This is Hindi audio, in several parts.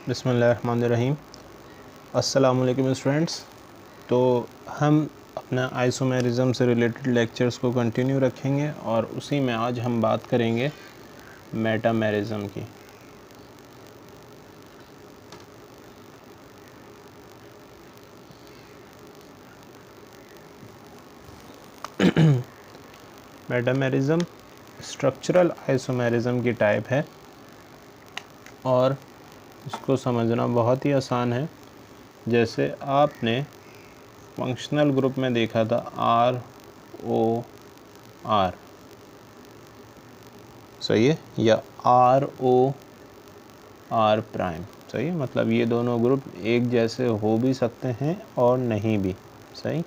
बिस्मिल्लाहिर्रहमानिर्रहीम। अस्सलाम वालेकुम स्टूडेंट्स। तो हम अपना आइसोमेरिज़म से रिलेटेड लेक्चर्स को कंटिन्यू रखेंगे और उसी में आज हम बात करेंगे मेटामेरिज़म की। मेटामेरिज़म स्ट्रक्चरल आइसोमेरिज़म की टाइप है और इसको समझना बहुत ही आसान है। जैसे आपने फंक्शनल ग्रुप में देखा था ROR, सही है, या ROR प्राइम, सही है। मतलब ये दोनों ग्रुप एक जैसे हो भी सकते हैं और नहीं भी, सही।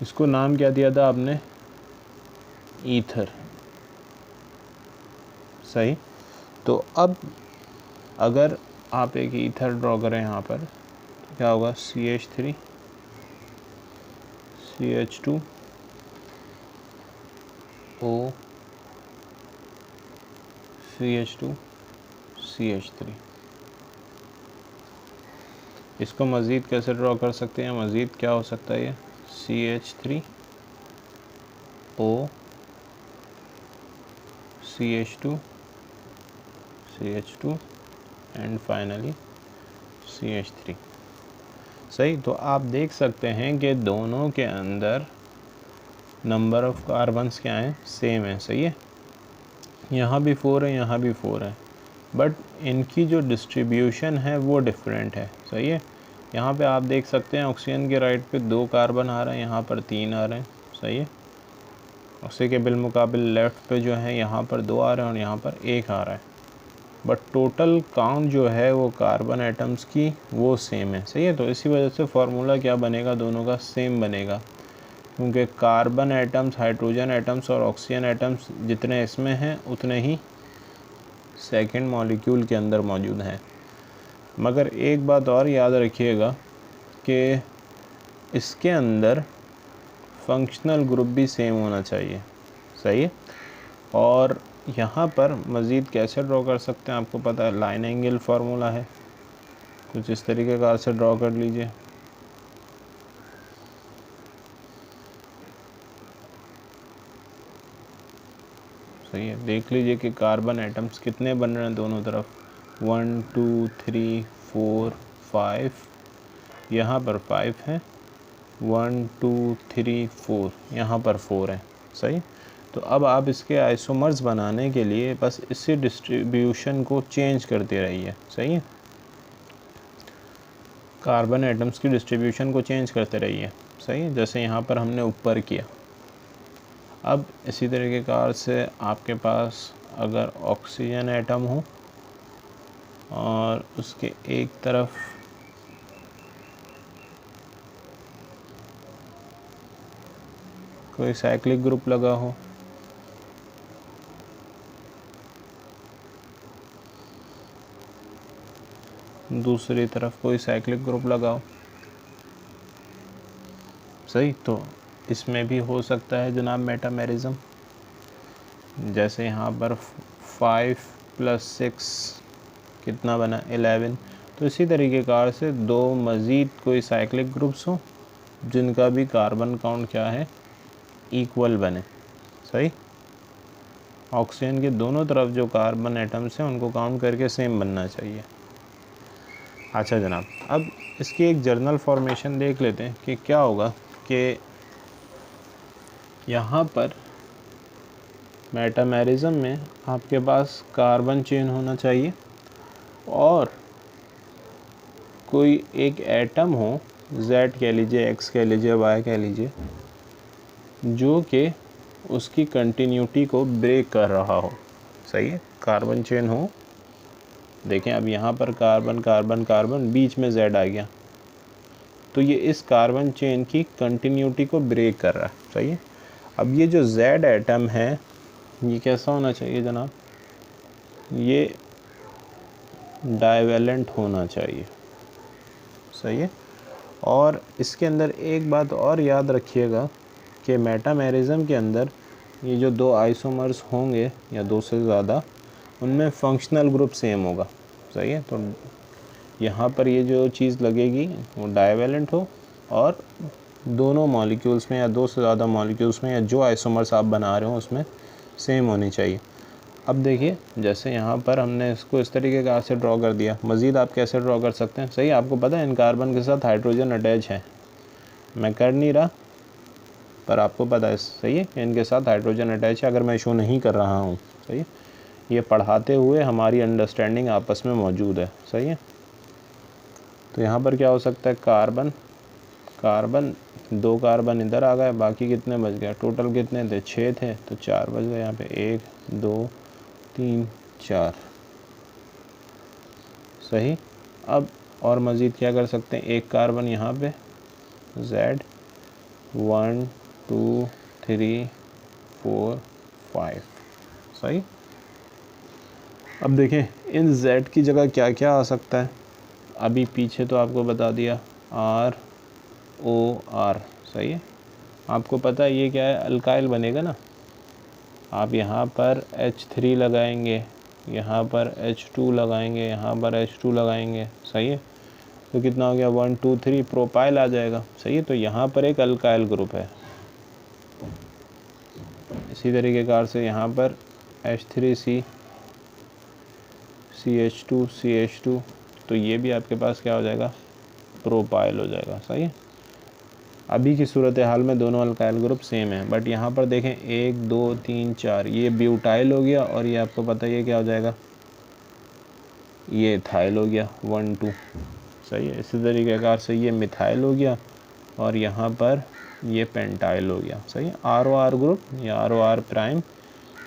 इसको नाम क्या दिया था आपने? ईथर, सही। तो अब अगर आप एक ईथर ड्रॉ करें यहाँ पर तो क्या होगा? CH3 CH2 O CH2 CH3। इसको मज़ीद कैसे ड्रॉ कर सकते हैं? मज़ीद क्या हो सकता है? ये CH3 O CH2 CH2 and finally CH3, सही। तो आप देख सकते हैं कि दोनों के अंदर नंबर ऑफ़ कार्बन्स क्या हैं? सेम है, सही है। यहाँ भी 4 है, यहाँ भी 4 है, बट इनकी जो डिस्ट्रीब्यूशन है वो डिफरेंट है, सही है। यहाँ पे आप देख सकते हैं ऑक्सीजन के राइट पे 2 कार्बन आ रहे हैं, यहाँ पर 3 आ रहे हैं, सही है। उसी के बिलमुकाबिल लेफ़्ट पे जो है यहाँ पर 2 आ रहे हैं और यहाँ पर 1 आ रहा है, बट टोटल काउंट जो है वो कार्बन एटम्स की वो सेम है, सही है। तो इसी वजह से फार्मूला क्या बनेगा? दोनों का सेम बनेगा, क्योंकि कार्बन एटम्स, हाइड्रोजन एटम्स और ऑक्सीजन एटम्स जितने इसमें हैं उतने ही सेकंड मॉलिक्यूल के अंदर मौजूद हैं। मगर एक बात और याद रखिएगा कि इसके अंदर फंक्शनल ग्रुप भी सेम होना चाहिए, सही है। और यहाँ पर मज़ीद कैसे ड्रॉ कर सकते हैं आपको पता है, लाइन एंगल फार्मूला है, कुछ इस तरीके का से ड्रॉ कर लीजिए। सही है, देख लीजिए कि कार्बन एटम्स कितने बन रहे हैं दोनों तरफ। 1 2 3 4 5, यहाँ पर 5 है, 1 2 3 4, यहाँ पर 4 है, सही। तो अब आप इसके आइसोमर्स बनाने के लिए बस इसी डिस्ट्रीब्यूशन को चेंज करते रहिए, सही है। कार्बन एटम्स की डिस्ट्रीब्यूशन को चेंज करते रहिए, सही है, जैसे यहाँ पर हमने ऊपर किया। अब इसी तरीके कार से आपके पास अगर ऑक्सीजन एटम हो और उसके एक तरफ कोई साइक्लिक ग्रुप लगा हो, दूसरी तरफ कोई साइक्लिक ग्रुप लगा हो, सही। तो इसमें भी हो सकता है जनाब मेटामेरिज़म। जैसे यहाँ पर 5 + 6 कितना बना? 11। तो इसी तरीके कार से दो मज़ीद कोई साइक्लिक ग्रुप्स हो जिनका भी कार्बन काउंट क्या है? इक्वल बने, सही। ऑक्सीजन के दोनों तरफ जो कार्बन एटम्स हैं उनको काउंट करके सेम बनना चाहिए। अच्छा जनाब, अब इसकी एक जर्नल फॉर्मेशन देख लेते हैं कि क्या होगा कि यहाँ पर मेटामेरिज़म में आपके पास कार्बन चेन होना चाहिए और कोई एक एटम हो, Z कह लीजिए, X कह लीजिए, Y कह लीजिए, जो कि उसकी कंटिन्यूटी को ब्रेक कर रहा हो, सही है। कार्बन चेन हो, देखें अब यहाँ पर कार्बन कार्बन कार्बन, बीच में Z आ गया, तो ये इस कार्बन चेन की कंटिन्यूटी को ब्रेक कर रहा है, सही है। अब ये जो Z एटम है ये कैसा होना चाहिए जनाब? ये डाइवेलेंट होना चाहिए, सही है। और इसके अंदर एक बात और याद रखिएगा कि मेटामेरिज़म के अंदर ये जो 2 आइसोमर्स होंगे या 2 से ज़्यादा, उनमें फंक्शनल ग्रुप सेम होगा, सही है। तो यहाँ पर ये जो चीज़ लगेगी वो डाइवेलेंट हो और दोनों मॉलिक्यूल्स में या दो से ज़्यादा मॉलिक्यूल्स में या जो आइसोमर्स आप बना रहे हो उसमें सेम होनी चाहिए। अब देखिए जैसे यहाँ पर हमने इसको इस तरीके से ड्रॉ कर दिया, मज़ीद आप कैसे ड्रॉ कर सकते हैं। सही, आपको पता है इन कार्बन के साथ हाइड्रोजन अटैच है, मैं कर नहीं रहा पर आपको पता है सही है कि इनके साथ हाइड्रोजन अटैच है, अगर मैं शो नहीं कर रहा हूँ। सही है, ये पढ़ाते हुए हमारी अंडरस्टैंडिंग आपस में मौजूद है। सही है, तो यहाँ पर क्या हो सकता है, कार्बन कार्बन, 2 कार्बन इधर आ गए, बाकी कितने बच गए, टोटल कितने थे, 6 थे, तो 4 बच गए यहाँ पे, 1 2 3 4। सही, अब और मज़ीद क्या कर सकते हैं, एक कार्बन यहाँ पे, Z 1 2 3 4 5। सही, अब देखें इन Z की जगह क्या क्या आ सकता है, अभी पीछे तो आपको बता दिया ROR। सही है, आपको पता है ये क्या है, अल्काइल बनेगा ना। आप यहाँ पर H3 लगाएंगे, यहाँ पर H2 लगाएंगे, यहाँ पर H2 लगाएंगे। सही है, तो कितना हो गया, 1 2 3 प्रोपाइल आ जाएगा। सही है, तो यहाँ पर एक अल्काइल ग्रुप है। इसी तरीके कार से यहाँ पर H3C CH2 CH2, तो ये भी आपके पास क्या हो जाएगा, प्रोपाइल हो जाएगा। सही है, अभी की सूरत हाल में दोनों अल्काइल ग्रुप सेम है, बट यहाँ पर देखें 1 2 3 4, ये ब्यूटाइल हो गया और ये आपको पता है ये क्या हो जाएगा, ये इथाइल हो गया 1 2। सही है, इसी तरीके कार से ये मिथाइल हो गया और यहाँ पर ये पेंटाइल हो गया। सही है, ROR ग्रुप या ROR प्राइम,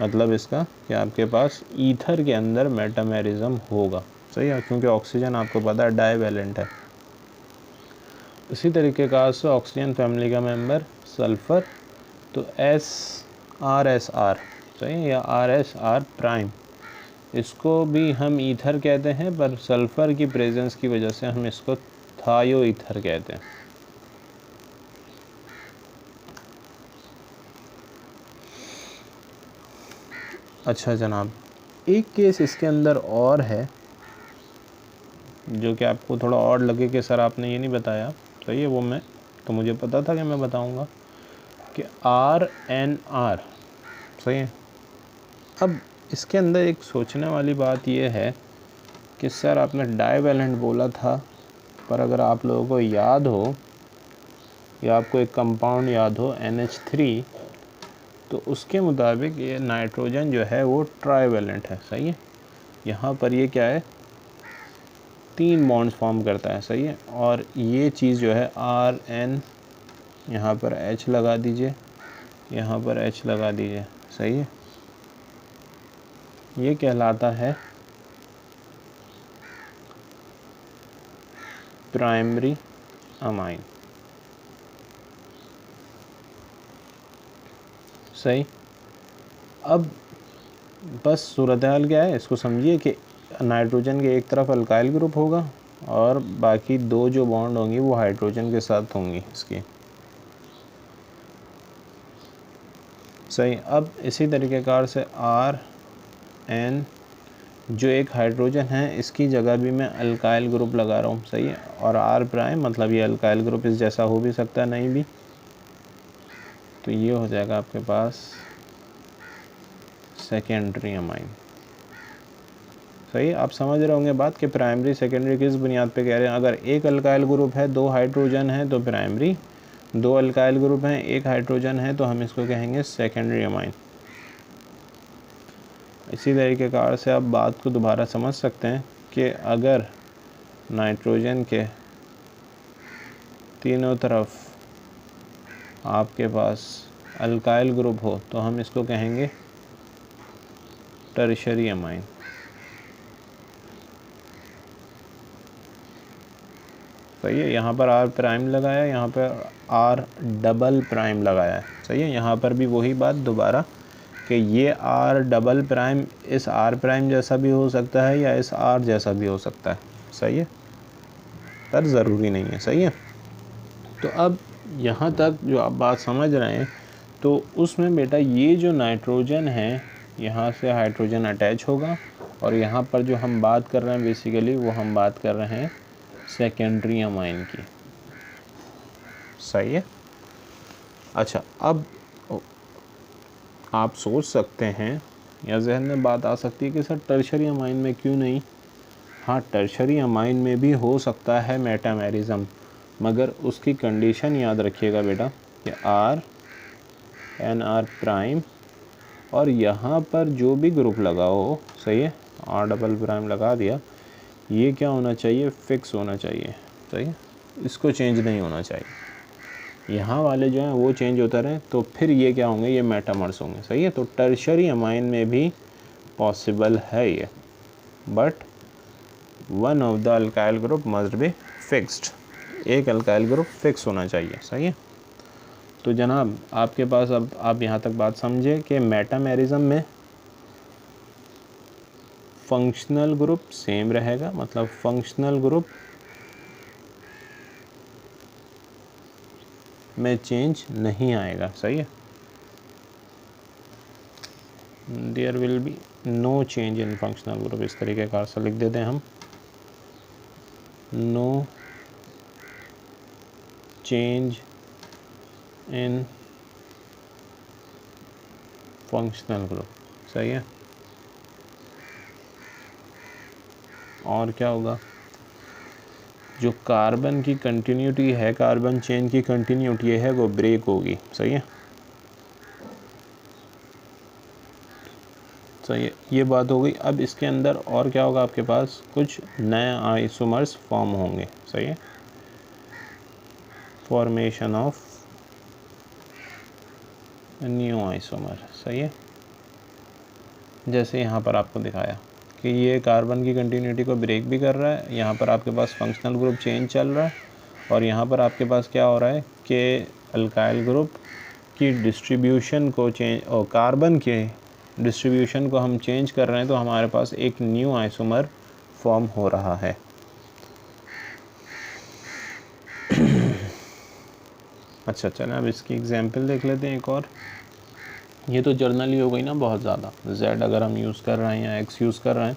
मतलब इसका कि आपके पास ईथर के अंदर मेटामेरिज्म होगा। सही है, क्योंकि ऑक्सीजन आपको पता है डाइवेलेंट है। इसी तरीके का से ऑक्सीजन फैमिली का मेंबर सल्फ़र, तो SRSR। सही है, या RSR प्राइम, इसको भी हम ईथर कहते हैं, पर सल्फ़र की प्रेजेंस की वजह से हम इसको थायो ईथर कहते हैं। अच्छा जनाब, एक केस इसके अंदर और है जो कि आपको थोड़ा और लगे कि सर आपने ये नहीं बताया। सही है, वो मैं तो मुझे पता था कि मैं बताऊंगा कि RNR। सही है, अब इसके अंदर एक सोचने वाली बात ये है कि सर आपने डाइवेलेंट बोला था, पर अगर आप लोगों को याद हो या आपको एक कंपाउंड याद हो NH3, तो उसके मुताबिक ये नाइट्रोजन जो है वो ट्राइवेलेंट है। सही है, यहाँ पर ये क्या है, 3 बॉन्ड्स फॉर्म करता है। सही है, और ये चीज़ जो है RN, यहाँ पर H लगा दीजिए, यहाँ पर H लगा दीजिए। सही है, ये कहलाता है प्राइमरी अमाइन। सही, अब बस सूरत हाल क्या है, इसको समझिए कि नाइट्रोजन के एक तरफ अल्काइल ग्रुप होगा और बाकी 2 जो बॉन्ड होंगी वो हाइड्रोजन के साथ होंगी इसकी। सही, अब इसी तरीके कार से RN जो एक हाइड्रोजन है, इसकी जगह भी मैं अल्काइल ग्रुप लगा रहा हूँ। सही है, और R प्राइम मतलब ये अल्काइल ग्रुप इस जैसा हो भी सकता है, नहीं भी, तो ये हो जाएगा आपके पास सेकेंडरी अमाइन। सही, आप समझ रहे होंगे बात कि प्राइमरी सेकेंडरी किस बुनियाद पे कह रहे हैं। अगर एक अल्काइल ग्रुप है, 2 हाइड्रोजन है तो प्राइमरी, 2 अल्काइल ग्रुप हैं, 1 हाइड्रोजन है तो हम इसको कहेंगे सेकेंडरी अमाइन। इसी तरीके कार से आप बात को दोबारा समझ सकते हैं कि अगर नाइट्रोजन के तीनों तरफ आपके पास अल्काइल ग्रुप हो तो हम इसको कहेंगे टर्शरी अमाइन। सही है, यहाँ पर R प्राइम लगाया, यहाँ पर R डबल प्राइम लगाया है। सही है, यहाँ पर भी वही बात दोबारा कि ये R डबल प्राइम इस R प्राइम जैसा भी हो सकता है या इस R जैसा भी हो सकता है। सही है, पर ज़रूरी नहीं है। सही है, तो अब यहाँ तक जो आप बात समझ रहे हैं, तो उसमें बेटा ये जो नाइट्रोजन है, यहाँ से हाइड्रोजन अटैच होगा और यहाँ पर जो हम बात कर रहे हैं बेसिकली वो हम बात कर रहे हैं सेकेंडरी अमाइन की। सही है। अच्छा, अब आप सोच सकते हैं या जहन में बात आ सकती है कि सर टर्शरी अमाइन में क्यों नहीं। हाँ, टर्शरी अमाइन में भी हो सकता है मेटामेरिज्म, मगर उसकी कंडीशन याद रखिएगा बेटा कि R(N)R' और यहाँ पर जो भी ग्रुप लगा हो, सही है, R" लगा दिया, ये क्या होना चाहिए, फिक्स होना चाहिए। सही है, इसको चेंज नहीं होना चाहिए। यहाँ वाले जो हैं वो चेंज होता रहे तो फिर ये क्या होंगे, ये मेटामर्स होंगे। सही है, तो टर्शरी अमाइन में भी पॉसिबल है ये, but one of the alkyl group must be fixed. एक अल्काइल ग्रुप फिक्स होना चाहिए। सही है। तो जनाब आपके पास, अब आप यहाँ तक बात समझे कि मेटामेरिज्म में फंक्शनल ग्रुप सेम रहेगा, मतलब फंक्शनल ग्रुप में चेंज नहीं आएगा। सही है, there will be no change in functional group. इस तरीके का से लिख देते हैं हम, no change in functional group. सही है। और क्या होगा, जो कार्बन की कंटिन्यूटी है, कार्बन चेन की कंटिन्यूटी है वो ब्रेक होगी। सही है, सही है, ये बात हो गई। अब इसके अंदर और क्या होगा, आपके पास कुछ नए आइसोमर्स फॉर्म होंगे। सही है, फॉर्मेशन ऑफ न्यू आइसोमर। सही है, जैसे यहाँ पर आपको दिखाया कि ये कार्बन की कंटिन्यूटी को ब्रेक भी कर रहा है, यहाँ पर आपके पास फंक्शनल ग्रुप चेंज चल रहा है, और यहाँ पर आपके पास क्या हो रहा है कि अल्काइल ग्रुप की डिस्ट्रीब्यूशन को चेंज, और कार्बन के डिस्ट्रीब्यूशन को हम चेंज कर रहे हैं, तो हमारे पास एक न्यू आइसोमर फॉर्म हो रहा है। अच्छा, चलें अब इसकी एग्जांपल देख लेते हैं एक और। ये तो जर्नली हो गई ना बहुत ज़्यादा, Z अगर हम यूज़ कर रहे हैं या X यूज़ कर रहे हैं।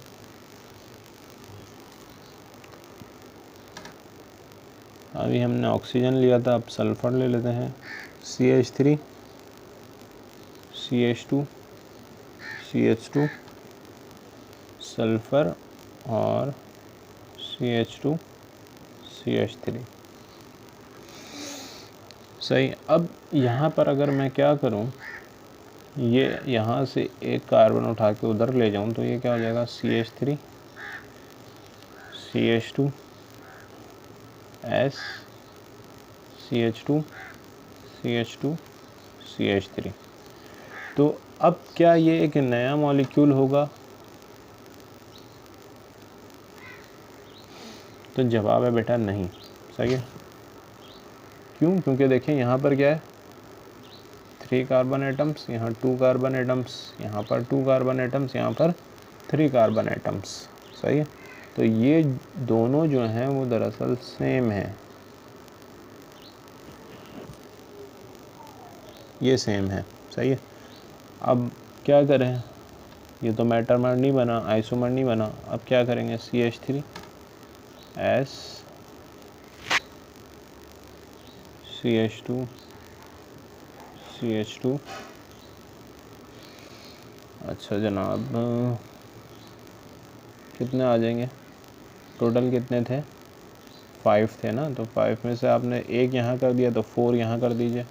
अभी हमने ऑक्सीजन लिया था, अब सल्फ़र ले लेते हैं, CH3 CH2 CH2 सल्फ़र और CH2 CH3। सही। अब यहाँ पर अगर मैं क्या करूँ, ये यहाँ से एक कार्बन उठा के उधर ले जाऊँ तो ये क्या हो जाएगा, CH3 CH2 S CH2 CH2 CH3। तो अब क्या ये एक नया मॉलिक्यूल होगा? तो जवाब है बेटा नहीं। सही है, क्यों? क्योंकि देखें यहाँ पर क्या है, 3 कार्बन एटम्स, यहाँ 2 कार्बन एटम्स, यहाँ पर 2 कार्बन एटम्स, यहाँ पर 3 कार्बन एटम्स। सही है, तो ये दोनों जो हैं वो दरअसल सेम है, ये सेम है। सही है, अब क्या करें, ये तो मेटामर नहीं बना, आइसोमर नहीं बना, अब क्या करेंगे, CH3 S CH2 CH2। अच्छा जनाब, कितने आ जाएंगे, टोटल कितने थे, 5 थे ना, तो 5 में से आपने एक यहाँ कर दिया तो 4 यहाँ कर दीजिए,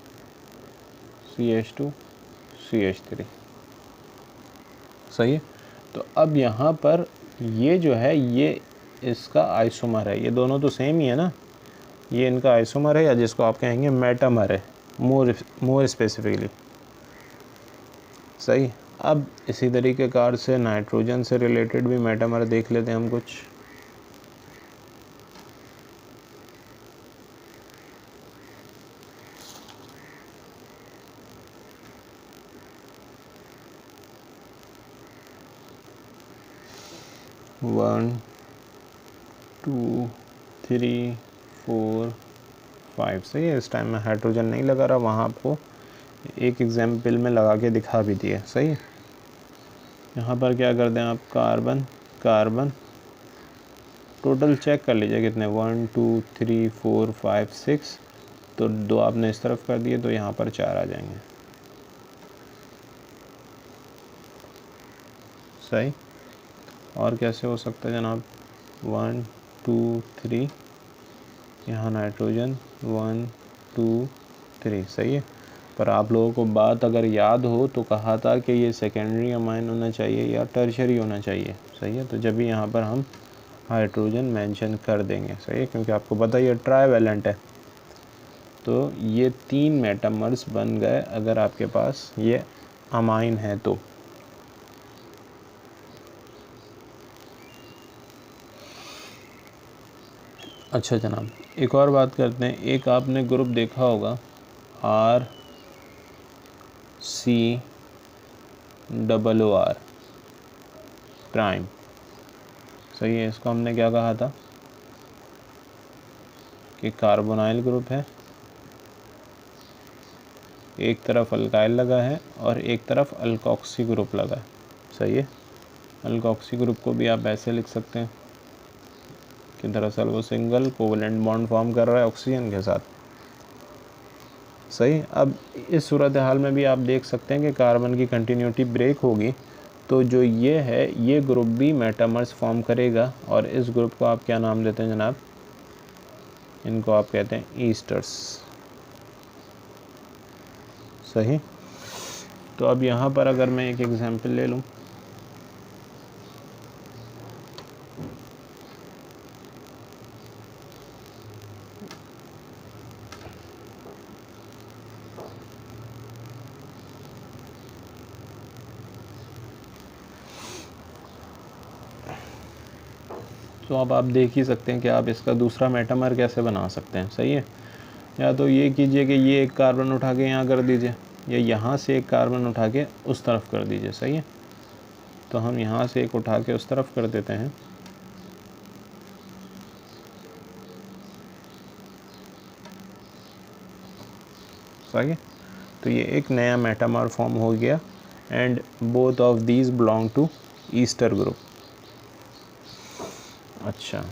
CH2 CH3। सही है, तो अब यहाँ पर ये जो है ये इसका आइसोमर है, ये दोनों तो सेम ही है ना, ये इनका आइसोमर है, या जिसको आप कहेंगे मेटामर है, मोर स्पेसिफिकली। सही। अब इसी तरीके कार से नाइट्रोजन से रिलेटेड भी मेटामर देख लेते हैं हम कुछ। वन 2 3 4 5। सही है, इस टाइम में हाइड्रोजन नहीं लगा रहा, वहाँ आपको एक एग्जाम्पल में लगा के दिखा भी दिया। सही है, यहाँ पर क्या कर दें आप, कार्बन कार्बन टोटल चेक कर लीजिए कितने 1 2 3 4 5 6, तो 2 आपने इस तरफ कर दिए तो यहाँ पर 4 आ जाएंगे। सही। और कैसे हो सकता है जनाब? 1 2 3, यहाँ नाइट्रोजन 1 2 3। सही है। पर आप लोगों को बात अगर याद हो तो कहा था कि ये सेकेंडरी अमाइन होना चाहिए या टर्शरी होना चाहिए। सही है। तो जब भी यहाँ पर हम हाइड्रोजन मेंशन कर देंगे। सही है, क्योंकि आपको पता है ये ट्राइवेलेंट है। तो ये 3 मेटामर्स बन गए अगर आपके पास ये अमाइन है तो। अच्छा जनाब, एक और बात करते हैं। एक आपने ग्रुप देखा होगा RCOOR प्राइम। सही है। इसको हमने क्या कहा था कि कार्बोनाइल ग्रुप है, एक तरफ अल्काइल लगा है और एक तरफ अल्कोक्सी ग्रुप लगा है। सही है। अल्कोक्सी ग्रुप को भी आप ऐसे लिख सकते हैं कि दरअसल वो सिंगल कोवलेंट बॉन्ड फॉर्म कर रहा है ऑक्सीजन के साथ। सही। अब इस सूरत हाल में भी आप देख सकते हैं कि कार्बन की कंटिन्यूटी ब्रेक होगी, तो जो ये है ये ग्रुप भी मेटामर्स फॉर्म करेगा। और इस ग्रुप को आप क्या नाम देते हैं जनाब? इनको आप कहते हैं ईस्टर्स। सही। तो अब यहाँ पर अगर मैं एक एग्जांपल ले लूँ, तो अब आप देख ही सकते हैं कि आप इसका दूसरा मेटामर कैसे बना सकते हैं। सही है। या तो ये कीजिए कि ये एक कार्बन उठा के यहाँ कर दीजिए, या यहाँ से एक कार्बन उठा के उस तरफ कर दीजिए। सही है। तो हम यहाँ से एक उठा के उस तरफ कर देते हैं। सही है। तो ये एक नया मेटामर फॉर्म हो गया and both of these belong to ester group. अच्छा,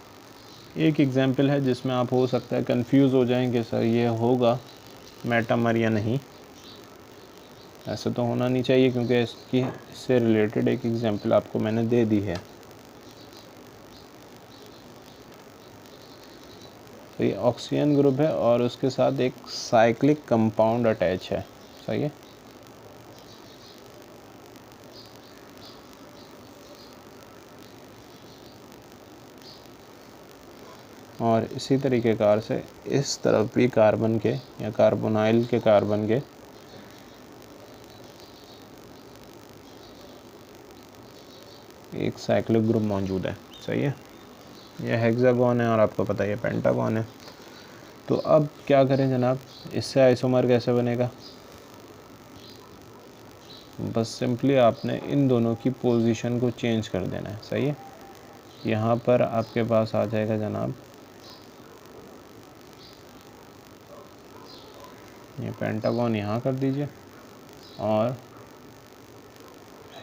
एक एग्जांपल है जिसमें आप हो सकता है कंफ्यूज हो जाएंगे, सर ये होगा मेटामर या नहीं। ऐसा तो होना नहीं चाहिए क्योंकि इससे रिलेटेड एक एग्जांपल आपको मैंने दे दी है। तो ये ऑक्सीजन ग्रुप है और उसके साथ एक साइक्लिक कंपाउंड अटैच है। सही है। और इसी तरीके कार से इस तरफ भी कार्बन के या कार्बोनाइल के कार्बन के एक साइक्लिक ग्रुप मौजूद है। सही है। यह हेक्सागोन है और आपको पता है ये पेंटागोन है। तो अब क्या करें जनाब, इससे आइसोमर कैसे बनेगा? बस सिंपली आपने इन दोनों की पोजीशन को चेंज कर देना है। सही है। यहाँ पर आपके पास आ जाएगा जनाब ये पेंटागन यहाँ कर दीजिए और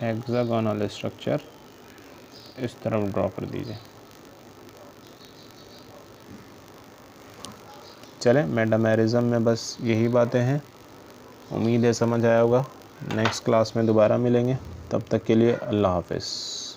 हेक्सागोनल स्ट्रक्चर इस तरफ ड्रॉ कर दीजिए। चलें, मेटामेरिज्म में बस यही बातें हैं। उम्मीद है समझ आया होगा। नेक्स्ट क्लास में दोबारा मिलेंगे, तब तक के लिए अल्लाह हाफ़िज़।